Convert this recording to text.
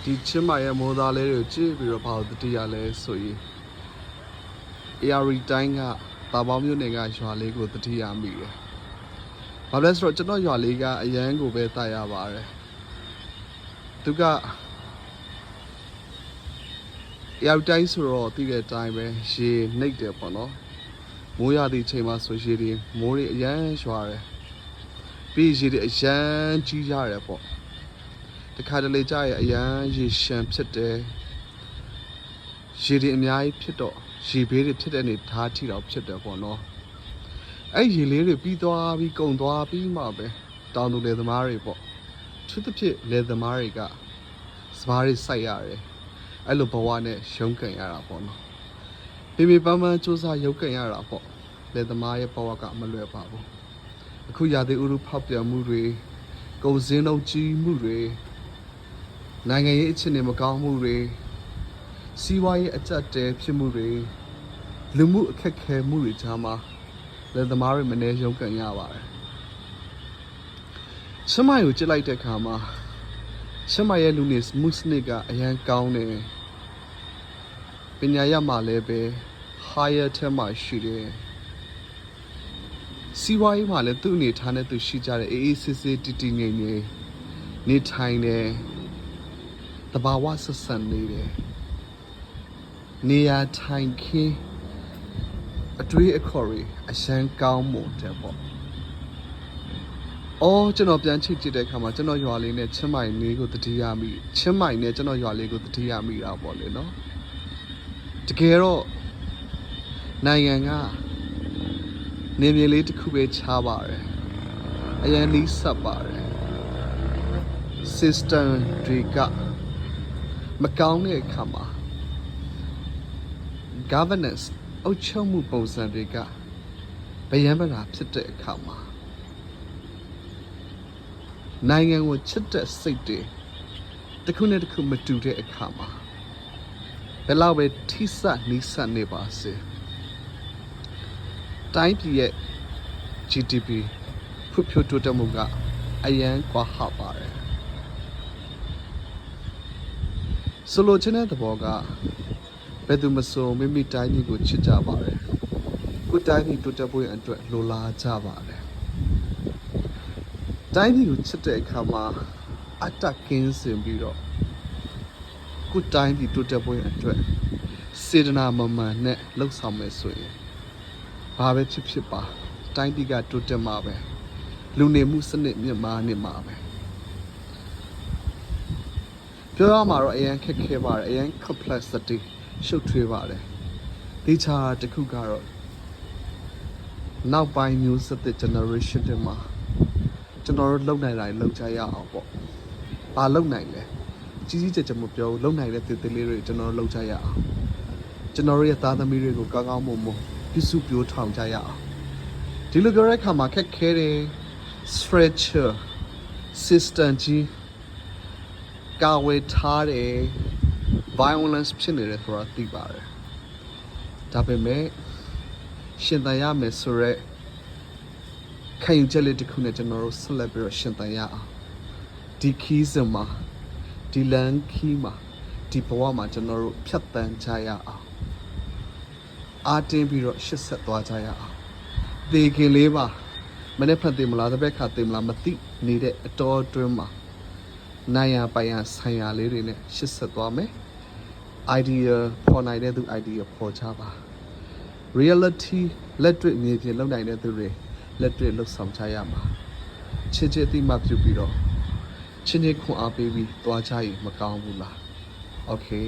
ဒီချင်းမိုင်ရဲ့မိုးသားလေးတွေကိုကြည့်ပြီးတော့ဘာလို့တတိယလဲဆိုရင် AR တိုင်းကတာပေါင်းမျိုးနယ်ကရွာလေးကိုတတိယမိတယ်။ဘာလဲဆိုတော့ကျွန်တော်ရွာလေးကအရန်ကိုပဲတာရပါတယ်။သူက AR တိုင်းဆိုတော့တည်တဲ့အတိုင်းပဲရေနှိပ်တယ်ပေါ့နော်။မိုးရသည့်အချိန်မှာဆိုရေတွေမိုးတွေအရန်ရွာတယ်။ပြီးရေတွေအရန်ကြီးရတယ်ပေါ့။တခါတလေကြာရဲ့အရန်ရေရှမ်းဖြစ်တယ်ရေတွေအများကြီးဖြစ်တော့ရေဘေးတွေဖြစ်တဲ့နေဓာတ်ထီတော့ဖြစ်တယ်ပေါ့နော်အဲ့ရေလေးတွေပြီးသွားပြီးကုန်သွားပြီးမှပဲတောင်သူလယ်သမားတွေပေါ့သူတစ်ဖြစ်လယ်သမားတွေကစပါးတွေစိုက်ရတယ်အဲ့လိုဘဝနဲ့ရုန်းကန်ရတာပေါ့နော်ပေပန်းပန်းစူးစမ်းရုန်းကန်ရတာပေါ့လယ်သမားရဲ့ဘဝကမလွယ်ပါဘူးအခုရာသီဥတုဖောက်ပြန်မှုတွေကုန်စည်နှုန်းကြီးမှုတွေနိုင်ငံရေးအခြေအနေမကောင်းမှုတွေစီးပွားရေးအကျပ်တဲဖြစ်မှုတွေလူမှုအခက်အခဲမှုတွေကြားမှာလယ်သမားတွေမနေရုန်းကန်ရပါတယ်။ချင်းမိုင်ကိုကြည့်လိုက်တဲ့အခါမှာချင်းမိုင်ရဲ့လူနေမှုစနစ်ကအရန်ကောင်းတယ်။ပညာရမှာလည်းပဲ higher ထဲမှာရှိတယ်။စီးပွားရေးမှာလည်းသူ့အနေထားနဲ့သူရှိကြတဲ့အေးအေးဆေးဆေးတည်တည်ငြိမ်ငြိမ်နေထိုင်တယ်။တဘာဝဆက်ဆံနေတယ်နေရာထိုင်ခင်းအတွေ့အခေါ်တွေအရှမ်းကောင်းမွန်တယ်ပေါ့။အော်ကျွန်တော်ပြန်ချိတ်ကြည့်တဲ့အခါမှာကျွန်တော်ရွာလေးနဲ့ချင်းမိုင်လေးကိုတတိယမိချင်းမိုင်နဲ့ကျွန်တော်ရွာလေးကိုတတိယမိတာပေါ့လေနော်။တကယ်တော့နိုင်ငံကနေမြေလေးတစ်ခုပဲခြားပါတယ်။အရင်လေးဆက်ပါတယ်။ system တွေကမကောင်းတဲ့အခါမှာgovernance အုပ်ချုပ်မှုပုံစံတွေကဗယံပနာဖြစ်တဲ့အခါမှာနိုင်ငံကိုချစ်တဲ့စိတ်တွေတစ်ခုနဲ့တစ်ခုမတူတဲ့အခါမှာဘယ်လောက်ပဲထိစပ်နီးစပ်နေပါစေတိုင်းပြည်ရဲ့ GDP ဖွံ့ဖြိုးတိုးတက်မှုကအရန်ကွာဟပါတယ်ဆိုလိုချင်တဲ့သဘောကဘယ်သူမဆိုမိမိတိုင်းပြည်ကိုချစ်ကြပါတယ်။ကိုတိုင်းပြည်တိုးတက်ဖို့အတွက်လိုလားကြပါတယ်။တိုင်းပြည်ကိုချစ်တဲ့အခါမှာအတ္တကင်းစင်ပြီးတော့ကိုတိုင်းပြည်တိုးတက်ဖို့အတွက်စေတနာမမှန်နဲ့လှုပ်ဆောင်မယ်ဆိုရင်ဘာပဲဖြစ်ဖြစ်ပါတိုင်းပြည်ကတိုးတက်မှာပဲလူနေမှုစနစ်မြင့်မားနေမှာပဲပြောရမှာတော့အရင်ခက်ခဲပါတယ်အရင် complexityရှုပ်ထွေးပါတယ်ဒီချာတစ်ခုကတော့နောက်ပိုင်းမျိုးဆက်တဲ့ generation တွေမှာကျွန်တော်တို့လုံနိုင်တိုင်းလုံချရအောင်ပေါ့ဘာလုံနိုင်လဲကြီးကြီးကျယ်ကျယ်မပြောဘူးလုံနိုင်တဲ့တည်တည်လေးတွေကျွန်တော်တို့လုံချရအောင်ကျွန်တော်တို့ရဲ့သားသမီးတွေကိုကောင်းကောင်းမွန်မွန်ပြုစုပြောထောင်ကြရအောင်ဒီလိုပြောတဲ့အခါမှာခက်ခဲတဲ့ structure system ကြီးကာဝယ်ထားတဲ့ violence ဖြစ်နေတယ်ဆိုတာသိပါတယ်ဒါပေမဲ့ရှင်သန်ရမယ်ဆိုရက်ခံယူချက်လေးတစ်ခုနဲ့ကျွန်တော်တို့ဆက်လက်ပြီးတော့ရှင်သန်ရအောင်ဒီခီးစမှာဒီလန်ခီးမှာဒီဘဝမှာကျွန်တော်တို့ဖြတ်တန်းကြရအောင်အားတင်းပြီးတော့ရှစ်ဆက်သွားကြရအောင်သေခင်လေးပါမနေ့ဖတ်တယ်မလားတစ်ပတ်ခါတယ်မလားမသိနေတဲ့အတော်အတွင်းမှာနိုင်ရပိုင်ရဆိုင်ရလေးတွေနဲ့ရှစ်ဆက်သွားမယ်idea ပေါ်နိုင်တဲ့သူ idea ပေါ်ချပါ reality လက်တွေ့မြေပြင်လုပ်နိုင်တဲ့သူတွေလက်တွေ့လှုပ်ဆောင်ချရမှာချင်းချင်းအတိမပြုပြီးတော့ချင်းချင်းခွန်အားပေးပြီးသွားချရင်မကောင်းဘူးလား okay